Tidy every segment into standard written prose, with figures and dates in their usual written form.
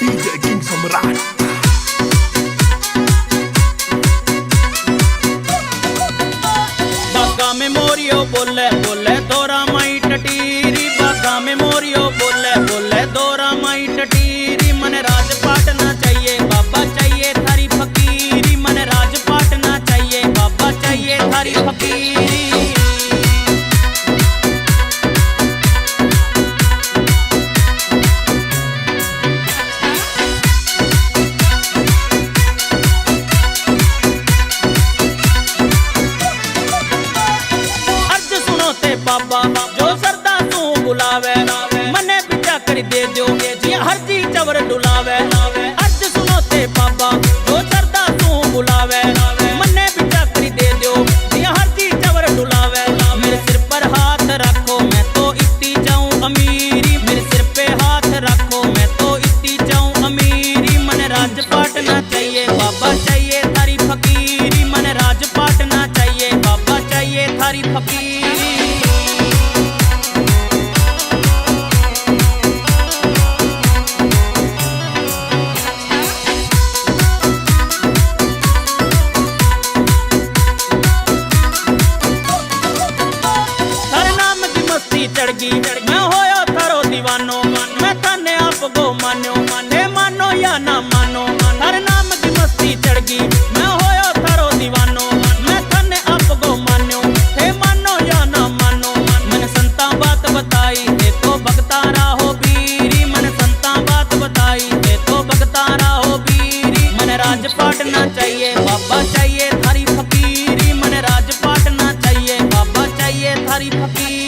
DJ King Samrat. बागा में Moreau बोले बोले दोरा माई टटीरी, बागा में मोरियो बोले बोले दोरा माई टटीरी। मन राजपाट ना चाहिए बाबा चाहिए थारी फकीरी, मन राजपाट ना चाहिए बाबा चाहिए थारी फकीरी। बाबा जो सरदा तू बुलावे मने बिचा कर दे दो जी हर जी चवर डुलावे। अर्ज सुनो ते बाबा जो सरदा तू बुलावे मने बिचा कर दे दो जी हर जी चवर डुलावे। मेरे सिर पर हाथ रखो मैं तो इतनी जाऊं अमीरी, मेरे सिर पे हाथ रखो मैं तो इतनी जाऊं अमीरी। मन राजपाट ना चाहिए बाबा चाहिए थारी फकीरी, मन राजपाट ना चाहिए बाबा चाहिए थारी फकीरी। मैं होयो थारो दीवानो, मैं थाने आप गो मानो, माने मानो या ना मानो। हर नाम की मस्ती चढ़ गई, मैं होयो थारो दीवानो, मैं थाने आप गो मानो। हे मानो या ना मानो, मन संता बात बताई है तो भगता राहो बीरी, मन संता बात बताई है तो भगता राहो बीरी। मन राजपाट ना चाहिए बाबा चाहिए थारी फकीरी, मन राजपाट ना चाहिए बाबा चाहिए थारी फकीरी।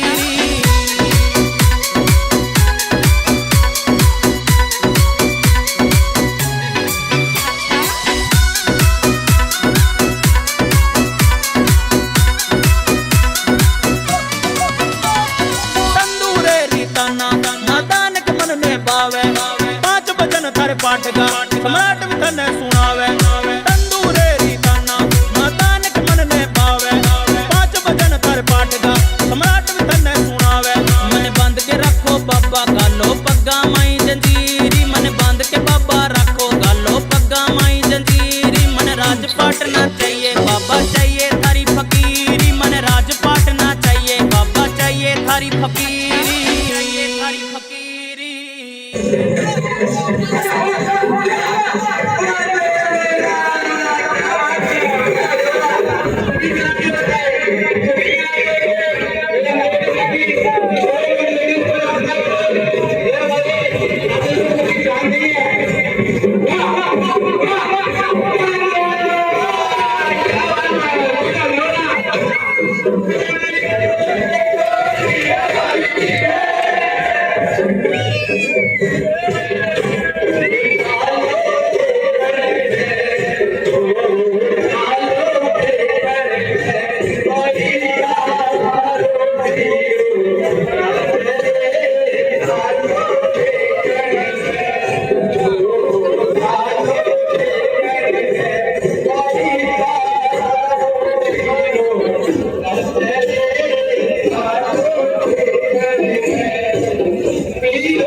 पाठ गा सम्राट भी तने सुनावे, तंदूरे रीताना मातान के मन ने पावे। 5 भजन कर पाठ गा सम्राट भी तने सुनावे। मन बंद के रखो बाबा गालो पग्गा माई जंजीरी, मन बंद के बाबा रखो गालो पग्गा माई जंजीरी। मन राजपाट ना चाहिए बाबा चाहिए थारी फकीरी, मन राजपाट ना चाहिए बाबा चाहिए थारी फकीरी, चाहिए थारी फकीरी। Thank you.